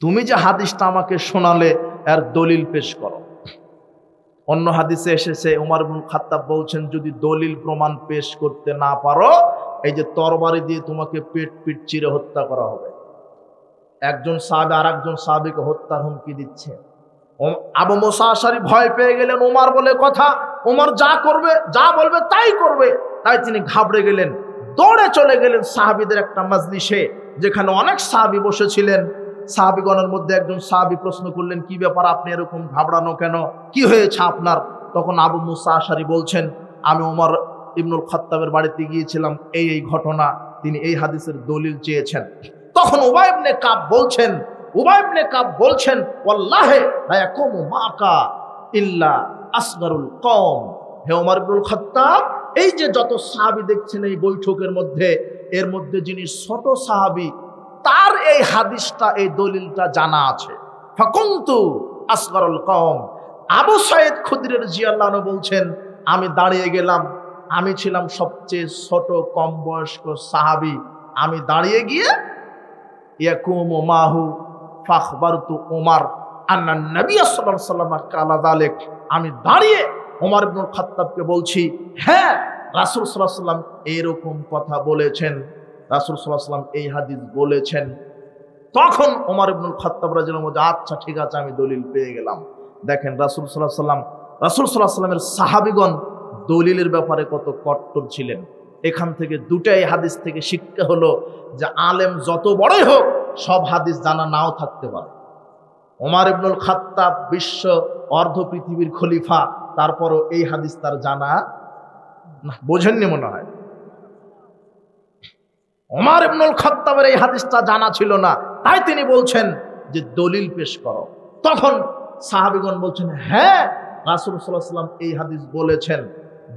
তুমি যে হাদিসটা আমাকে শোনালে এর দলিল পেশ করো। অন্য হাদিসে এসেছে ওমর ইবনুল খাত্তাব বলছেন, যদি দলিল প্রমাণ পেশ করতে না পারো, এই যে তরবারি দিয়ে তোমাকে পেট পিট চিরে হত্যা করা হবে। একজন সাহাবী আর একজন সাহাবীকে হত্যার হুমকি দিচ্ছে। আবু মুসা আশআরী ভয় পেয়ে গেলেন, ওমর বলে কথা, ওমর যা করবে, যা বলবে তাই করবে। তাই তিনি ঘাবড়ে গেলেন, দৌড়ে চলে গেলেন সাহাবীদের একটা মাজলিসে, যেখানে অনেক সাহাবী বসেছিলেন। সাহাবীগণের মধ্যে একজন সাহাবী প্রশ্ন করলেন, কি ব্যাপার, আপনি এরকম ঘাবড়ানো কেন, কি হয়েছে আপনার? তখন আবু মুসা আশআরী বলছেন, আমি ওমর ইবনুল খাত্তাবের বাড়িতে গিয়েছিলাম, এই ঘটনা, তিনি এই হাদিসের দলিল চেয়েছেন। তখন উবাই ইবনে কাব বলছেন, ওয়াল্লাহি লা ইয়াকুমু মাকা ইল্লা আসগারুল কওম। হে ওমর ইবনুল খাত্তাব, এই যে যত সাহাবী দেখছেন এই বৈঠকের মধ্যে, এর মধ্যে যিনি ছোট সাহাবী, তার এই হাদিসটা, এই দলিলটা জানা আছে। ফাকুনতু আসগারুল কওম। আবু সাঈদ খুদরি রাদিয়াল্লাহু আনহু বলছেন, আমি দাঁড়িয়ে গেলাম, আমি ছিলাম সবচেয়ে ছোট কম বয়স্ক সাহাবী। আমি দাঁড়িয়ে গিয়ে ইয়াকুমু মাহু ফাখবারতু ওমর আন্না নবী সাল্লাল্লাহু আলাইহি ওয়াসাল্লাম কালা যালিক। আমি দাঁড়িয়ে ওমর ইবনুল খাত্তাবকে বলছি, হ্যাঁ, রাসূল সাল্লাল্লাহু আলাইহি ওয়াসাল্লাম এরকম কথা বলেছেন, রাসূল সাল্লাল্লাহু আলাইহি ওয়াসাল্লাম এই হাদিস বলেছেন। তখন ওমর ইবনুল খাত্তাব রাদিয়াল্লাহু আনহু, আচ্ছা ঠিক আছে, আমি দলিল পেয়ে গেলাম। দেখেন রাসূল সাল্লাল্লাহু আলাইহি ওয়াসাল্লামের সাহাবীগণ দলিলের ব্যাপারে কত কট্টর ছিলেন। এখান থেকে দুটাই হাদিস থেকে শিক্ষা হলো যে আলেম যত বড়ই হোক, সব হাদিস জানা নাও থাকতে পারে। ওমর ইবনুল খাত্তাব বিশ্ব অর্ধ পৃথিবীর খলিফা, তারপরও এই হাদিস তার জানা না। বোঝেননি মনে হয়? ওমর ইবনুল খাত্তাবের এই হাদিসটা জানা ছিল না, তাই তিনি বলছেন যে দলিল পেশ করো। তখন সাহাবীগণ বলছেন, হ্যাঁ, রাসূল সাল্লাল্লাহু আলাইহি ওয়াসাল্লাম এই হাদিস বলেছেন।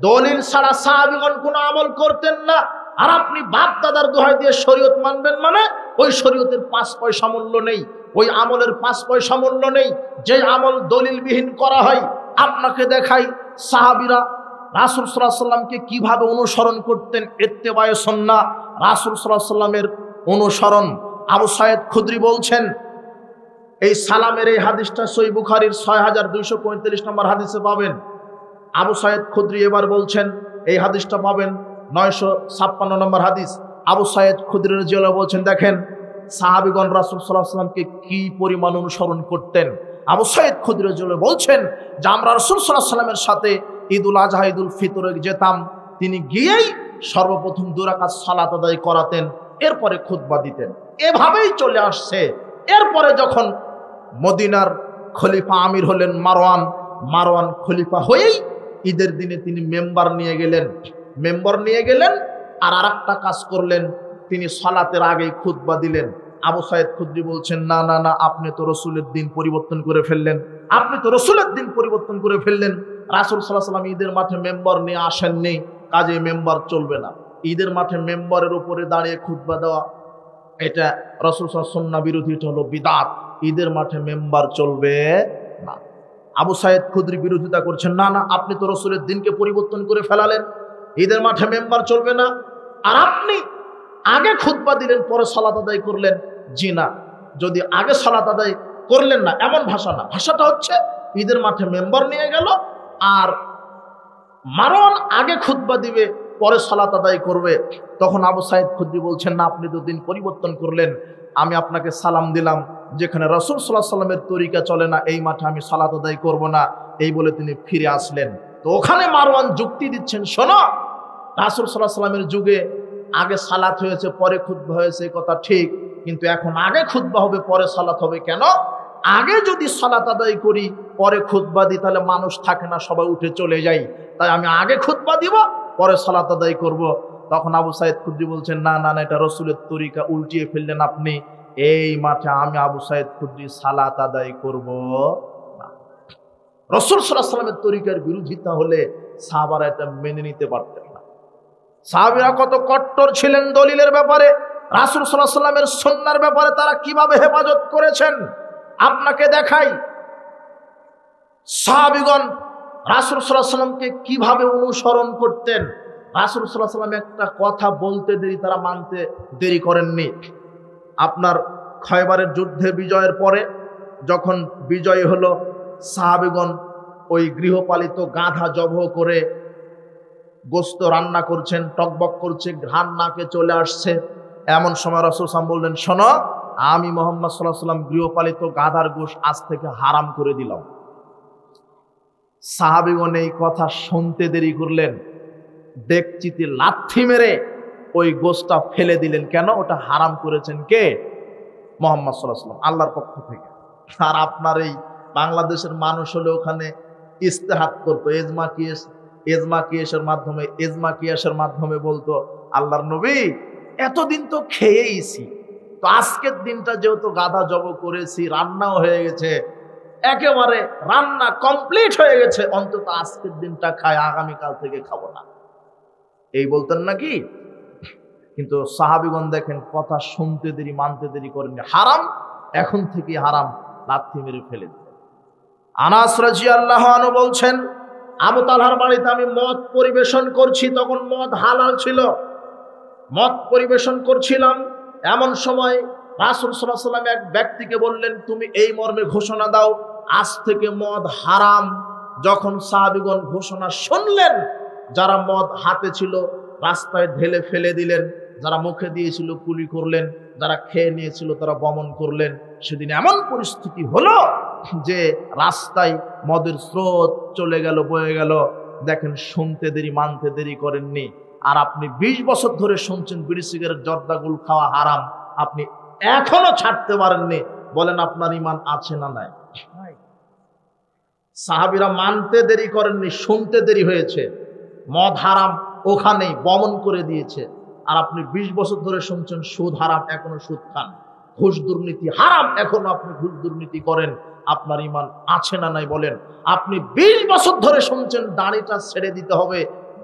দলিল ছাড়া সাহাবীগণ কোনো আমল করতেন না। আর আপনি বাপ দাদার দোহাই দিয়ে শরীয়ত মানবেন, মানে ওই শরীয়তের 5 পয়সা মূল্য নেই, ওই আমলের 5 পয়সা মূল্য নেই। যে আমল দলিলবিহীন করা হয়, আপনাকে দেখাই সাহাবীরা রাসূল সাল্লাল্লাহু আলাইহি ওয়াসাল্লামকে কিভাবে অনুসরণ করতেন। ইত্তেবায়ে সুন্নাহ, রাসূল সাল্লাল্লাহু আলাইহি ওয়াসাল্লামের অনুসরণ। আবু সাঈদ খুদরি বলছেন, এই সালামের এই হাদিসটা সহিহ বুখারীর 6235 নম্বর হাদিসে পাবেন। আবু সাঈদ খুদরি এবার বলছেন, এই হাদিসটা পাবেন 956 নম্বর হাদিস। আবু সাঈদ খুদরি রাদিয়াল্লাহু আনহু বলছেন, দেখেন সাহাবীগণ রাসূল সাল্লাল্লাহু আলাইহি ওয়াসাল্লামকে কি পরিমাণ অনুসরণ করতেন। আবু সাঈদ খুদরি রাদিয়াল্লাহু আনহু বলছেন যে আমরা রাসূল সাল্লাল্লাহু আলাইহি ওয়াসাল্লামের সাথে ঈদুল আজহা, ঈদুল ফিতরে যেতাম, তিনি গিয়েই সর্বপ্রথম 2 রাকাত সালাত আদায় করাতেন, এরপরে খুতবা দিতেন। এভাবেই চলে আসছে। এরপরে যখন মদিনার খলিফা আমির হলেন মারওয়ান খলিফা হয়েই ঈদের দিনে তিনি মেম্বার নিয়ে গেলেন। আর আরেকটা কাজ করলেন, তিনি সালাতের আগেই খুতবা দিলেন। আবু সাঈদ খুদরি বলছেন, না, আপনি তো রাসূলের দিন পরিবর্তন করে ফেললেন। রাসূল সাল্লাল্লাহু আলাইহি ওয়াসাল্লাম ঈদের মাঠে মেম্বার নিয়ে আসেননি, কাজে মেম্বার চলবে না। ঈদের মাঠে মেম্বারের উপরে দাঁড়িয়ে খুতবা দেওয়া, এটা রাসূল সাল্লাল্লাহু আলাইহি ওয়াসাল্লাম সুন্নাহ বিরোধী, এটা হলো বিদআত। ঈদের মাঠে মেম্বার চলবে না। আবু সাঈদ খুদরি বিরোধিতা করছেন, না, আপনি তো রাসূলের দিনকে পরিবর্তন করে ফেলালেন, ঈদের মাঠে মেম্বার চলবে না। আর আপনি আগে খুতবা দিলেন, পরে সালাত আদায় করলেন। জি না, যদি আগে সালাত আদায় করলেন না, এমন ভাষা না। ভাষাটা হচ্ছে ঈদের মাঠে মেম্বার নিয়ে গেল, আর মারওয়ান আগে খুতবা দিবে, পরে সালাত আদায় করবে। তখন আবু সাঈদ খুদরি বলছেন, না, আপনি তো দিন পরিবর্তন করলেন। আমি আপনাকে সালাম দিলাম, যেখানে রাসূল সাল্লাল্লাহু আলাইহি ওয়াসাল্লামের তরিকা চলে না, এই মাঠে আমি সালাত আদায় করব না, এই বলে তিনি ফিরে আসলেন। তো ওখানে মারওয়ান যুক্তি দিচ্ছেন, শোনো, রাসূল সাল্লাল্লাহু আলাইহি ওয়াসাল্লামের যুগে আগে সালাত হয়েছে, পরে খুতবা হয়েছে, কথা ঠিক, কিন্তু এখন আগে খুতবা হবে, পরে সালাত হবে কেন? আগে যদি সালাত আদায় করি, পরে খুতবা দিই, তাহলে মানুষ থাকে না, সবাই উঠে চলে যায়। তাই আমি আগে খুতবা দিব, পরে সালাত আদায় করব। তখন আবু সাঈদ খুদরি বলছেন, না, এটা রাসূলের তরিকা উল্টিয়ে ফেললেন আপনি। এই মাঠে আমি আবু সাঈদ খুদরি সালাত আদায় করব না। রাসূল সাল্লাল্লাহু আলাইহি ওয়াসাল্লামের তরিকার বিরোধিতা হলে সাহাবারা এটা মেনে নিতে পারতেন না। সাহাবীরা কত কট্টর ছিলেন দলিলের ব্যাপারে, রাসূল সাল্লাল্লাহু আলাইহি ওয়াসাল্লামের সুন্নাহর ব্যাপারে তারা কিভাবে হেফাজত করেছেন আপনাকে দেখাই। সাহাবীগণ রাসূল সাল্লাল্লাহু আলাইহি ওয়াসাল্লামকে কিভাবে অনুসরণ করতেন। রাসূল সাল্লাল্লাহু আলাইহি ওয়াসাল্লাম একটা কথা বলতে দেরি, তারা মানতে দেরি করেননি। আপনার খয়বারের যুদ্ধে বিজয়ের পরে যখন বিজয় হলো, সাহাবীগণ ওই গৃহপালিত গাধা জবহ করে গোস্ত রান্না করছেন, টকবক করছে, ঘ্রাণ নাকে চলে আসছে। এমন সময় রাসূল সাল্লাল্লাহু আলাইহি ওয়াসাল্লাম বললেন, শোনো, আমি মুহাম্মদ সাল্লাল্লাহু আলাইহি ওয়াসাল্লাম গৃহপালিত গাধার গোশত আজ থেকে হারাম করে দিলাম। সাহাবীগণ এই কথা শুনতে দেরি করলেন, ডেকচিতে লাথি মেরে ওই গোশতটা ফেলে দিলেন। কেন? ওটা হারাম করেছেন কে? মুহাম্মদ সাল্লাল্লাহু আলাইহি ওয়াসাল্লাম, আল্লাহর পক্ষ থেকে। আর আপনার এই বাংলাদেশের মানুষ হলে ওখানে ইস্তেহাদ করতো, এজমা কিয়াসের মাধ্যমে বলতো, আল্লাহর নবী এতদিন তো খেয়েইছি, তো আজকের দিনটা যেহেতু গাধা জব করেছি, রান্নাও হয়ে গেছে, একেবারে রান্না কমপ্লিট হয়ে গেছে, অন্তত আজকের দিনটা খাই, আগামীকাল থেকে খাবো না, এই বলতেন নাকি? কিন্তু সাহাবীগণ দেখেন কথা শুনতে দেরি, মানতে দেরি করেননি। হারাম, এখন থেকে হারাম, লাথি মেরে ফেলে দিলেন। আনাস রাদিয়াল্লাহু আনহু বলছেন, আবু তালহার বাড়িতে আমি মদ পরিবেশন করছি, তখন মদ হালাল ছিল, মদ পরিবেশন করছিলাম। এমন সময় রাসূল সাল্লাল্লাহু আলাইহি ওয়াসাল্লাম এক ব্যক্তিকে বললেন, তুমি এই মর্মে ঘোষণা দাও, আজ থেকে মদ হারাম। যখন সাহাবীগণ ঘোষণা শুনলেন, যারা মদ হাতে ছিল রাস্তায় ঢেলে ফেলে দিলেন, যারা মুখে দিয়েছিল কুলি করলেন, যারা খেয়ে নিয়েছিল তারা বমন করলেন। সেদিন এমন পরিস্থিতি হলো যে রাস্তায় মদের স্রোত চলে গেল, বয়ে গেল। দেখেন, শুনতে দেরি, মানতে দেরি করেননি। আর আপনি 20 বছর ধরে শুনছেন বিড়ি সিগারেট জর্দাগুল খাওয়া হারাম, আপনি এখনো ছাড়তে পারেননি, বলেন আপনার ঈমান আছে না নাই? সাহাবীরা মানতে দেরি করেননি, শুনতে দেরি হয়েছে। মদ হারাম ওখানেই বমন করে দিয়েছে। আর আপনি 20 বছর ধরে শুনছেন সুদ হারাম, এখনো সুদ খান। ঘুষ দুর্নীতি হারাম, এখনো আপনি ঘুষ দুর্নীতি করেন, আপনার ঈমান আছে না নাই বলেন? আপনি 20 বছর ধরে শুনছেন দাড়িটা ছেড়ে দিতে হবে,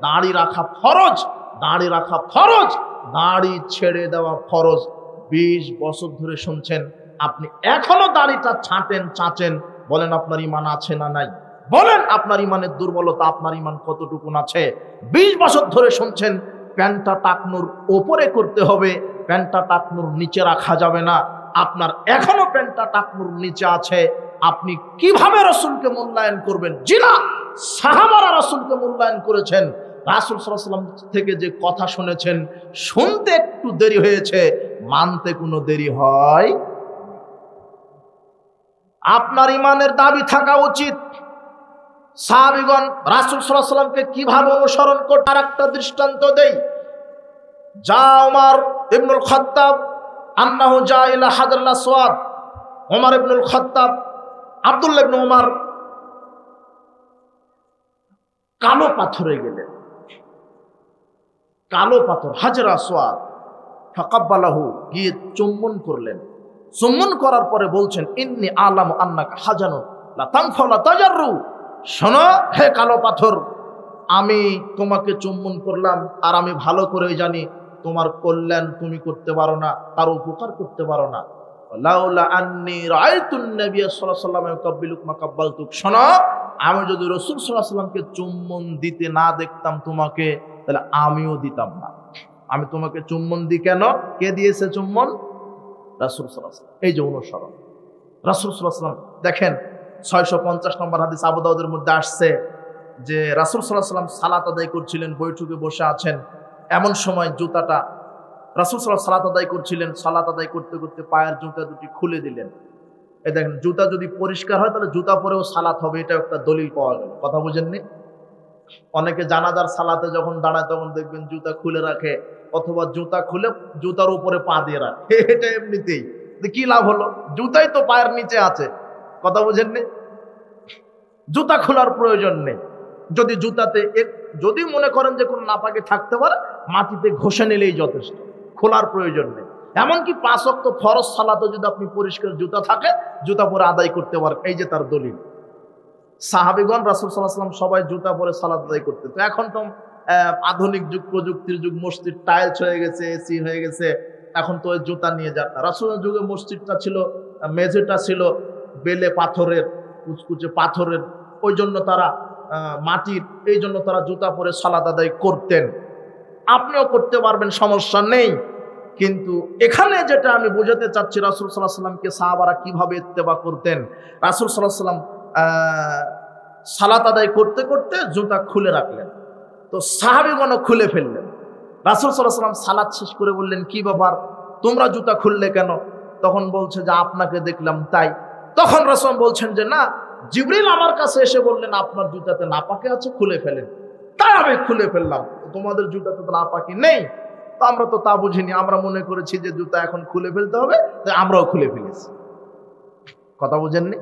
দাড়ি রাখা ফরজ, দাড়ি রাখা ফরজ, দাড়ি ছেড়ে দেওয়া ফরজ। 20 বছর ধরে শুনছেন, আপনি এখনো দাড়িটা ছাঁটেন, চাচেন, বলেন আপনার ঈমান আছে না নাই? বলেন আপনার ঈমানের দুর্বলতা, আপনার ঈমান কতটুকু আছে? 20 বছর ধরে শুনছেন প্যান্টটা টাকনুর ওপরে করতে হবে, প্যান্টটা টাকনুর নিচে রাখা যাবে না, আপনার এখনো প্যান্টটা টাকনুর নিচে আছে। আপনি কিভাবে রাসূলকে মূল্যায়ন করবেন? জি না, সাহাবারা রাসূলকে মূল্যায়ন করেছেন। রাসূল সাল্লাল্লাহু আলাইহি ওয়াসাল্লাম থেকে যে কথা শুনেছেন, শুনতে একটু দেরি হয়েছে, মানতে কোনো দেরি হয়। আপনার ঈমানের দাবি থাকা উচিত। সাহাবীগণ রাসূল সাল্লাল্লাহু আলাইহি ওয়াসাল্লামকে কিভাবে অনুসরণ করতে, আর একটা দৃষ্টান্ত দেই। যা ওমর ইবনুল খাত্তাব আন্নাহু জা ইলা হাজরুল আসওয়াদ, ওমর ইবনুল খাত্তাব, আব্দুল্লাহ ইবনে ওমর কালো পাথরে গেলেন, কালো পাথর হাজর আসওয়াদ, ফাকাব্বালাহু, গিয়ে চুম্বন করলেন। চুম্বন করার পরে বলছেন, ইন্নী আলামু আন্নাকা হাজানুন লা তানফা লা তাজাররু, শোনো হে কালো পাথর, আমি তোমাকে চুম্বন করলাম, আর আমি ভালো করে জানি তোমার কল্যাণ তুমি করতে পারো না, কারো উপকার করতে পারো না। লাউলা আন্নী রাআইতুন নবী সাল্লাল্লাহু আলাইহি ওয়াসাল্লাম ইয়াকাব্বিলুক মা কাব্বালতুক, শোনো, আমি যদি রাসূল সাল্লাল্লাহু আলাইহি ওয়াসাল্লামকে চুম্বন দিতে না দেখতাম তোমাকে, তাহলে আমিও দিতাম না। আমি তোমাকে চুম্বন দিই কেন? কে দিয়েছে চুম্বন? রাসূল সাল্লাল্লাহু আলাইহি ওয়াসাল্লাম। এই যে অনুসরণ। রাসূল সাল্লাল্লাহু আলাইহি ওয়াসাল্লাম দেখেন, 650 নম্বর হাদিস আবু দাউদের মধ্যে আসছে যে রাসূল সাল্লাল্লাহু আলাইহি ওয়াসাল্লাম সালাত আদায় করছিলেন, বৈঠকে বসে আছেন। এমন সময় জুতাটা, রাসূল সাল্লাল্লাহু আলাইহি ওয়াসাল্লাম সালাত আদায় করছিলেন, সালাত আদায় করতে করতে পায়ের জুতা দুটি খুলে দিলেন। এই দেখেন, জুতা যদি পরিষ্কার হয় তাহলে জুতা পরেও সালাত হবে, এটা একটা দলিল পাওয়া গেল। কথা বুঝেননি? অনেকে জানাজার সালাতে যখন দাঁড়ায় তখন দেখবেন জুতা খুলে রাখে, অথবা জুতা খুলে জুতার উপরে পা দিয়ে রাখে, এটা এমনিতেই। কি লাভ হলো? জুতাই তো পায়ের নিচে আছে। কথা বুঝেননি? জুতা খোলার প্রয়োজন নেই। যদি জুতাতে যদি মনে করেন যে কোনো নাপাকি থাকতে পারে, মাটিতে ঘষে নিলেই যথেষ্ট, খোলার প্রয়োজন নেই। এমনকি 5 ওয়াক্ত ফরজ সালাতে যদি আপনি পরিষ্কার জুতা থাকে, জুতা পরে আদায় করতে পারেন, এই যে তার দলিল। সাহাবীগণ রাসূল সাল্লাল্লাহু আলাইহি ওয়াসাল্লাম সবাই জুতা পরে সালাত আদায় করতেন। তো এখন তো আধুনিক যুগ, প্রযুক্তির যুগ, মসজিদ টাইলস হয়ে গেছে, এসি হয়ে গেছে, এখন তো ওই জুতা নিয়ে যান না। রাসূলের যুগে মসজিদটা ছিল, মেঝেটা ছিল বেলে পাথরের, কুচকুচে পাথরের, ওই জন্য তারা মাটির, এই জন্য তারা জুতা পরে সালাত আদায় করতেন। আপনিও করতে পারবেন, সমস্যা নেই। কিন্তু এখানে যেটা আমি বোঝাতে চাচ্ছি, রাসূল সাল্লাল্লাহু আলাইহি ওয়াসাল্লামকে সাহাবারা কিভাবে ইত্তেবা করতেন। রাসূল সাল্লাল্লাহু আলাইহি ওয়াসাল্লাম সালাত আদায় করতে করতে জুতা খুলে রাখলেন, তো সাহাবীগণ খুলে ফেললেন। রাসূল সাল্লাল্লাহু আলাইহি ওয়াসাল্লাম সালাত শেষ করে বললেন, কি ব্যাপার, তোমরা জুতা খুললে কেন? তখন বলছে যে আপনাকে দেখলাম তাই। তখন রাসূল বলছেন যে না, জিবরিল আমার কাছে এসে বললেন আপনার জুতাতে নাপাকি আছে, খুলে ফেলেন, তাই আমি খুলে ফেললাম। তোমাদের জুতাতে তো নাপাকি নেই। তো আমরা তো তা বুঝিনি, আমরা মনে করেছি যে জুতা এখন খুলে ফেলতে হবে, তাই আমরাও খুলে ফেলেছি। কথা বুঝেননি?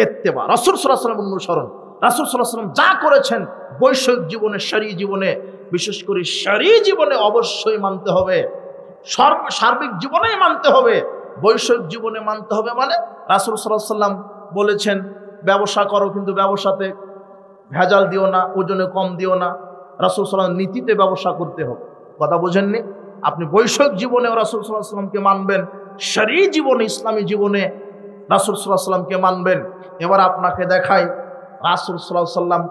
ইত্তেবা, রাসূল সাল্লাল্লাহু আলাইহি ওয়াসাল্লাম অনুসরণ। রাসূল সাল্লাল্লাহু আলাইহি ওয়াসাল্লাম যা করেছেন বৈষয়িক জীবনে, শরঈ জীবনে, বিশেষ করে শরঈ জীবনে অবশ্যই মানতে হবে, সার্বিক জীবনেই মানতে হবে। বৈষয়িক জীবনে মানতে হবে মানে রাসূল সাল্লাল্লাহু আলাইহি ওয়াসাল্লাম বলেছেন ব্যবসা করো, কিন্তু ব্যবসাতে ভেজাল দিও না, ওজনে কম দিও না। রাসূল সাল্লাল্লাহু আলাইহি ওয়াসাল্লাম নীতিতে ব্যবসা করতে হবে। কথা বোঝেননি? আপনি বৈষয়িক জীবনেও রাসূল সাল্লাল্লাহু আলাইহি ওয়াসাল্লামকে মানবেন, শরঈ জীবনে, ইসলামী জীবনে রাসূল সাল্লাল্লাহু আলাইহি ওয়াসাল্লামকে মানবেন। এবার আপনাকে দেখাই রাসূল সাল্লাল্লাহু আলাইহি ওয়াসাল্লাম,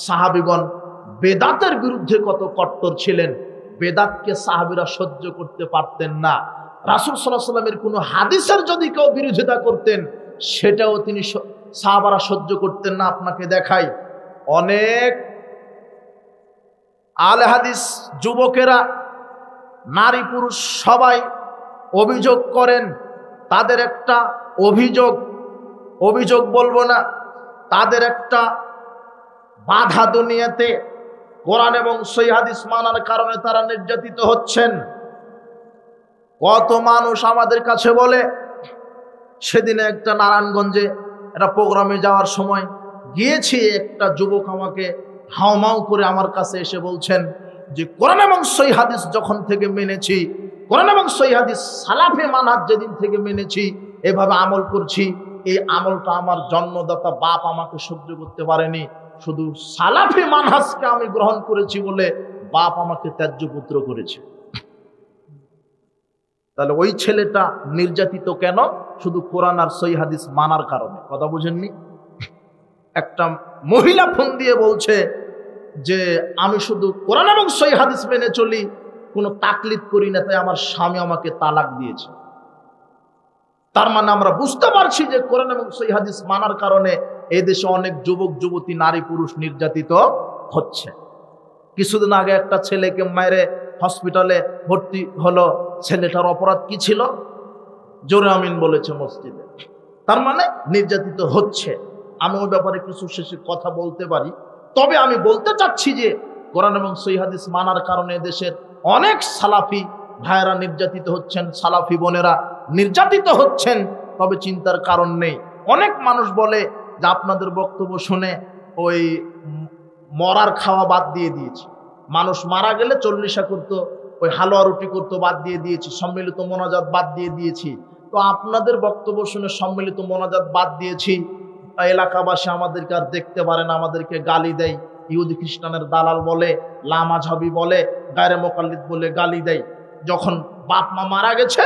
সাহাবীগণ বেদাতের বিরুদ্ধে কত কট্টর ছিলেন। বেদাতকে সাহাবীরা সহ্য করতে পারতেন না। রাসূল সাল্লাল্লাহু আলাইহি ওয়াসাল্লামের কোনো হাদিসের যদি কেউ বিরোধিতা করতেন, সেটাও তিনি সাহাবারা সহ্য করতেন না। আপনাকে দেখাই, অনেক আলে হাদিস যুবকেরা, নারী পুরুষ সবাই অভিযোগ করেন, তাদের একটা অভিযোগ বলবো না, তাদের একটা বাধা দুনিয়াতে কোরআন এবং সহিহ হাদিস মানার কারণে তারা নির্যাতিত হচ্ছেন। কত মানুষ আমাদের কাছে বলে, সেদিনে একটা নারায়ণগঞ্জে একটা প্রোগ্রামে যাওয়ার সময় গিয়েছি, একটা যুবক আমাকে হাউমাউ করে আমার কাছে এসে বলছেন যে কোরআন এবং সহিহ হাদিস যখন থেকে মেনেছি, কোরআন এবং সহিহ হাদিস সালাফে মানহাজ যেদিন থেকে মেনেছি, এভাবে আমল করছি, এই আমলটা আমার জন্মদাতা বাপ আমাকে সহ্য করতে পারেনি, শুধু সালাফে মানহাজকে আমি গ্রহণ করেছি বলে বাপ আমাকে ত্যায্য পুত্র করেছে। তাহলে ওই ছেলেটা নির্যাতিত কেন? শুধু কোরআন আর সহিহ হাদিস মানার কারণে। কথা বুঝেননি? একটা মহিলা ফোন দিয়ে বলছে যে আমি শুধু কোরআন এবং সহিহ হাদিস মেনে চলি, কোনো তাকলিদ করি না, তাই আমার স্বামী আমাকে তালাক দিয়েছে। তার মানে আমরা বুঝতে পারছি যে কোরআন এবং সহিহ হাদিস মানার কারণে এই দেশে অনেক যুবক যুবতী, নারী পুরুষ নির্যাতিত হচ্ছে। কিছুদিন আগে একটা ছেলেকে মেরে হসপিটালে ভর্তি হলো। ছেলেটার অপরাধ কি ছিল? জোরে আমিন বলেছে মসজিদে। তার মানে নির্যাতিত হচ্ছে। আমি ওই ব্যাপারে কিছু শেষে কথা বলতে পারি, তবে আমি বলতে চাচ্ছি যে কোরআন এবং সহিহ হাদিস মানার কারণে দেশের অনেক সালাফি ভাইয়েরা নির্যাতিত হচ্ছেন, সালাফি বোনেরা নির্যাতিত হচ্ছেন। তবে চিন্তার কারণ নেই। অনেক মানুষ বলে যে আপনাদের বক্তব্য শুনে ওই মরার খাওয়া বাদ দিয়ে দিয়েছি, মানুষ মারা গেলে চল্লিশা করতো, ওই হালুয়া রুটি করতো, বাদ দিয়ে দিয়েছি, সম্মিলিত মোনাজাত বাদ দিয়ে দিয়েছি। তো আপনাদের বক্তব্য শুনে সম্মিলিত মোনাজাত বাদ দিয়েছি, এলাকাবাসী আমাদেরকে আর দেখতে পারে না, আমাদেরকে গালি দেয়, ইহুদি খ্রিস্টানের দালাল বলে, লামাঝাবি বলে, গায়রে মোকাল্লিদ বলে গালি দেয়। যখন বাপ মা মারা গেছে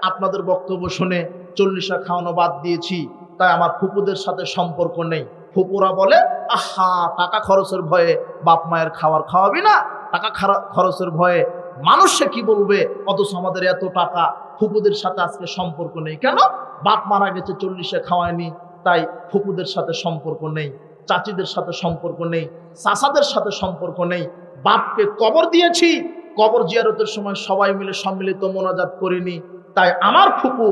আপনাদের বক্তব্য শুনে চল্লিশা খাওয়ানো বাদ দিয়েছি, তাই আমার ফুপুদের সাথে সম্পর্ক নেই। ফুপুরা বলে আহা, টাকা খরচের ভয়ে বাপ মায়ের খাওয়াবি না, টাকা খরচের ভয়ে মানুষে কি বলবে, অথচ আমাদের এত টাকা, ফুপুদের সাথে আজকে সম্পর্ক নেই। কেন? বাপ মারা গেছে, চল্লিশে খাওয়ায়নি, তাই ফুপুদের সাথে সম্পর্ক নেই, চাচিদের সাথে সম্পর্ক নেই, চাচাদের সাথে সম্পর্ক নেই। বাপকে কবর দিয়েছি, কবর জিয়ারতের সময় সবাই মিলে সম্মিলিত মোনাজাত করিনি, তাই আমার ফুপু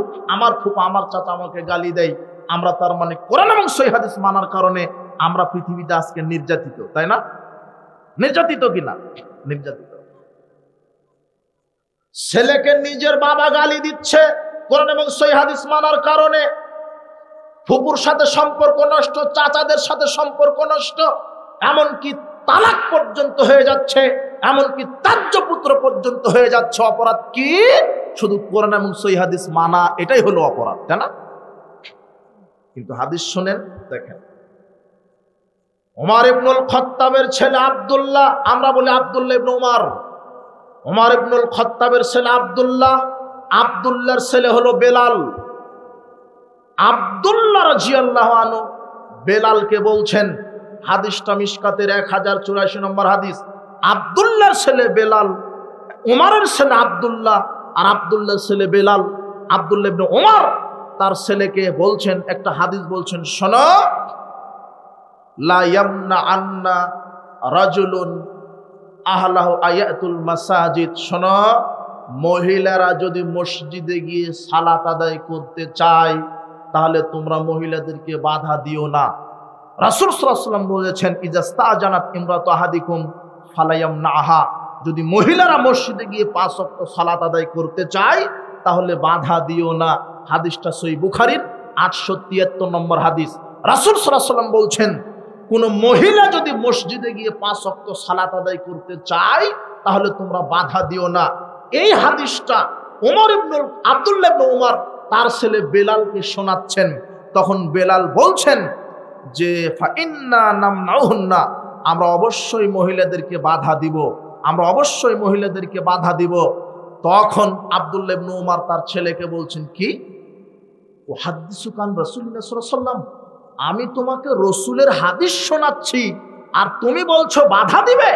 আমার চাচা আমাকে গালি দেয়। আমরা তার মানে কোরআন এবং সহিহ হাদিস মানার কারণে আমরা পৃথিবীতে আজকে নির্যাতিত, তাই না? নির্যাতিত কিনা? নির্যাতিত। ছেলেকে নিজের বাবা গালি দিচ্ছে কোরআন এবং সহিহ হাদিস মানার কারণে, ফুপুর সাথে সম্পর্ক নষ্ট, চাচাদের সাথে সম্পর্ক নষ্ট, এমনকি তালাক পর্যন্ত হয়ে যাচ্ছে, এমনকি ত্যায্য পুত্র পর্যন্ত হয়ে যাচ্ছে। অপরাধ কি? শুধু কোরআন এবং সহিহ হাদিস মানা, এটাই হলো অপরাধ, তাই না? কিন্তু হাদিস শুনেন, দেখেন, ওমর ইবনুল খাত্তাবের ছেলে আব্দুল্লাহ, আমরা বলি আব্দুল্লাহ ইবনে ওমর, ওমর ইবনুল খাত্তাবের ছেলে আব্দুল্লাহ, আব্দুল্লাহর ছেলে হলো বেলাল। আব্দুল্লাহ রাদিয়াল্লাহু আনহু বেলালকে বলছেন, হাদিসটা মিশকাতের 1084 নম্বর হাদিস, আব্দুল্লাহর ছেলে বেলাল, ওমরের ছেলে আব্দুল্লাহ আর আব্দুল্লাহ ছেলে বেলাল, আব্দুল্লাহ ইবনে ওমর তার ছেলেকে বলছেন, একটা হাদিস বলছেন, শোনো, লা ইয়ামনা আন্না রাজুলুন আহলাহু আয়াতুল মাসাজিদ, শোনো, মহিলারা যদি মসজিদে গিয়ে সালাত আদায় করতে চায় তাহলে তোমরা মহিলাদেরকে বাধা দিও না। রাসূল সাল্লাল্লাহু আলাইহি ওয়াসাল্লাম বলেছেন, ইজাস্তাজানাত ইমরাতু আহাদিকুম ফালায়ামনাহা, যদি মহিলারা মসজিদে গিয়ে 5 ওয়াক্ত সালাত আদায় করতে চায় তাহলে বাধা দিও না। হাদিসটা সহিহ বুখারীর 873 নম্বর হাদিস। রাসূল সাল্লাল্লাহু আলাইহি ওয়াসাল্লাম বলছেন, কোন মহিলা যদি মসজিদে গিয়ে 5 ওয়াক্ত সালাত আদায় করতে চায় তাহলে তোমরা বাধা দিও না। এই হাদিসটা আব্দুল্লাহ ইবনে ওমর তার ছেলে বেলালকে শোনাচ্ছেন। তখন বেলাল বলছেন যে ফা ইন্না নামনাউহুন্না, আমরা অবশ্যই মহিলাদেরকে বাধা দিব, আমরা অবশ্যই মহিলাদেরকে বাধা দিব। তখন আব্দুল্লাহ ইবনে ওমর তার ছেলেকে বলছেন, কি উহাদ্দিসুকা আন রাসূলিল্লাহ সাল্লাল্লাহু আলাইহি ওয়াসাল্লাম, আমি তোমাকে রসুলের হাদিস শোনাচ্ছি আর তুমি বলছো বাধা দিবে?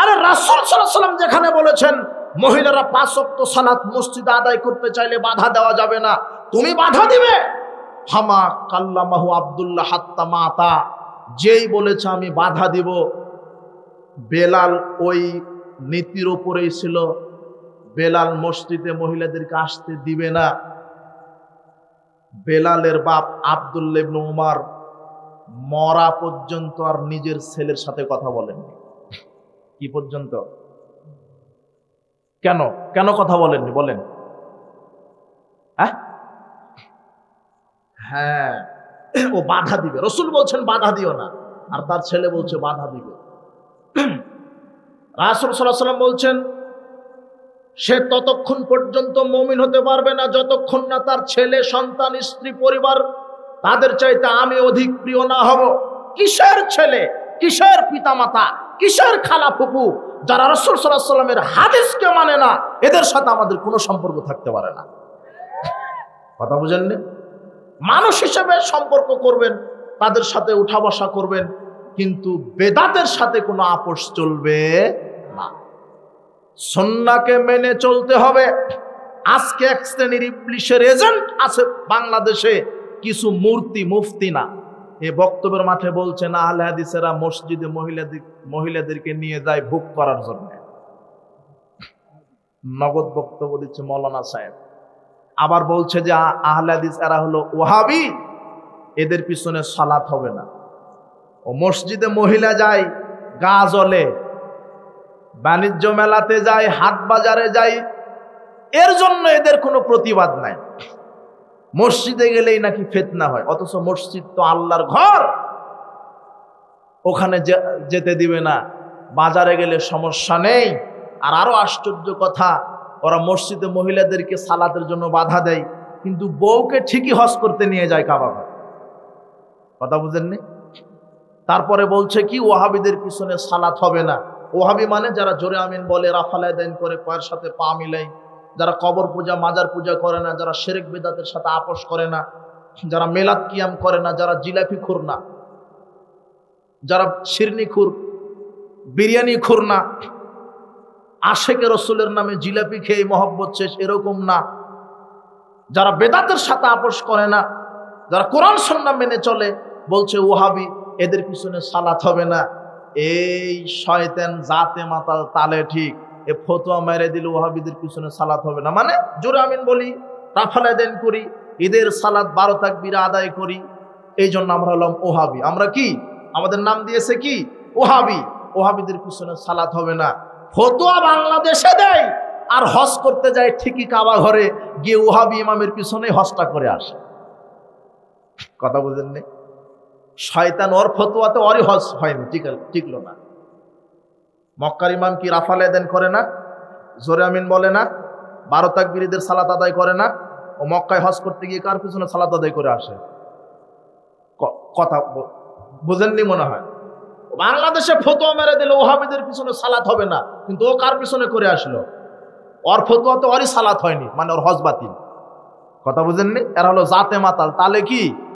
আরে রাসূল সাল্লাল্লাহু আলাইহি ওয়াসাল্লাম যেখানে বলেছেন মহিলারা 5 ওয়াক্ত সালাত মসজিদে আদায় করতে চাইলে বাধা দেওয়া যাবে না, তুমি বাধা দিবে? হামা কাল্লামাহু আব্দুল্লাহ হাত্তা মাতা, যেই বলেছে আমি বাধা দিব, বেলাল ওই নীতির উপরেই ছিল, বেলাল মসজিদে মহিলাদেরকে আসতে দিবে না। বেলালের বাপ আব্দুল্লাহ ইবনে ওমর মরা পর্যন্ত আর নিজের ছেলের সাথে কথা বলেননি। কি পর্যন্ত? কেন কেন কথা বলেননি বলেন? হ্যাঁ, ও বাধা দিবে। রাসূল বলছেন বাধা দিও না, আর তার ছেলে বলছে বাধা দিবে। রাসূল সাল্লাল্লাহু আলাইহি ওয়াসাল্লাম বলছেন, সে ততক্ষণ পর্যন্ত মুমিন হতে পারবে না যতক্ষণ না তার ছেলে, সন্তান, স্ত্রী, পরিবার তাদের চাইতে আমি অধিক প্রিয় না হব। কিসের ছেলে, কিসের পিতামাতা, কিসের খালা ফুফু, যারা রাসূল সাল্লাল্লাহু আলাইহি ওয়াসাল্লামের হাদিসকে মানে না, এদের সাথে আমাদের কোনো সম্পর্ক থাকতে পারে না। কথা বুঝেননি? মানুষ হিসেবে সম্পর্ক করবেন, তাদের সাথে উঠা বসা করবেন, কিন্তু বেদাতের সাথে কোনো আপোষ চলবে না। সুন্নাহকে মেনে চলতে হবে। আজকে এক শ্রেণীর ইবলিশের এজেন্ট আছে বাংলাদেশে, কিছু মূর্তি মুফতি না, এই বক্তব্যের মাঠে বলছেন আহলে হাদিসেরা মসজিদে মহিলাদেরকে নিয়ে যায় ভোগ করার জন্য। নগদ বক্তব্য দিচ্ছে মৌলানা সাহেব। আবার বলছে যে আহলে হাদিস এরা হলো ওয়াহাবি, এদের পিছনে সালাত হবে না। ও মসজিদে মহিলা যায় গা জ্বলে, বাণিজ্য মেলাতে যায়, হাট বাজারে যায়, এর জন্য এদের কোনো প্রতিবাদ নাই। মসজিদে গেলেই নাকি ফিতনা হয়, অথচ মসজিদ তো আল্লাহর ঘর, ওখানে যেতে দিবে না। বাজারে গেলে সমস্যা নেই। আর আরো আশ্চর্য কথা, ওরা মসজিদে মহিলাদেরকে সালাতের জন্য বাধা দেয়, কিন্তু বউকে ঠিকই হজ করতে নিয়ে যায় কাবা ঘর। কথা বুঝেননি? তারপরে বলছে কি ওয়াহাবিদের পিছনে সালাত হবে না। ওয়াহাবি মানে যারা জোরে আমিন বলে, রাফালায় দেন করে, পায়ের সাথে পা মিলাই, যারা কবর পূজা, মাজার পূজা করে না, যারা শিরক বিদআতের সাথে আপোষ করে না, যারা মিলাদ কিয়াম করে না, যারা জিলাপি খুর না, যারা শিরনি খুর, বিরিয়ানি খুর না, আশেকে রসুলের নামে জিলাপি খেয়ে মহব্বত শেষ এরকম না, যারা বেদাতের সাথে আপোষ করে না, যারা কোরআন সুন্নাহ মেনে চলে, বলছে ওয়াহাবি, এদের পিছনে সালাত হবে না। এই শয়তান জাতে মাতাল তালে ঠিক, এ ফতোয়া মেরে দিল ওয়াহাবিদের পিছনে সালাত হবে না, মানে জোরে আমিন বলি, রাফালে দেন করি, ঈদের সালাত 12 তাকবীর আদায় করি, এই জন্য আমরা হলাম ওয়াহাবি। আমরা কি, আমাদের নাম দিয়েছে কি ওয়াহাবি। ওয়াহাবিদের পিছনে সালাত হবে না, ফতোয়া বাংলাদেশে দেয়, আর হজ করতে যায় ঠিকই কাবা ঘরে গিয়ে ওয়াহাবি ইমামের পিছনে হজটা করে আসে। কথা বুঝেননি? শয়তান ওর ফতোয়াতে ওরই হজ হয়নি, টিকলো না। মক্কার ইমাম কি রাফালে দেন করে না, জোরে আমিন বলে না, 12 তাকবীরদের সালাত আদায় করে না, ও মক্কায় হজ করতে গিয়ে কার পিছনে সালাত আদায় করে আসে? কথা বুঝেননি মনে হয়। বাংলাদেশে ফতোয়া মেরে দিল ওয়াহাবিদের পিছনে সালাত হবে না, কিন্তু ও কার পিছনে করে আসলো? ওর ফতোয়াতে ওরই সালাত হয়নি, মানে ওর হজ বাতিল। কথা বুঝেননি? এরা হলো জাতে মাতাল তালে কি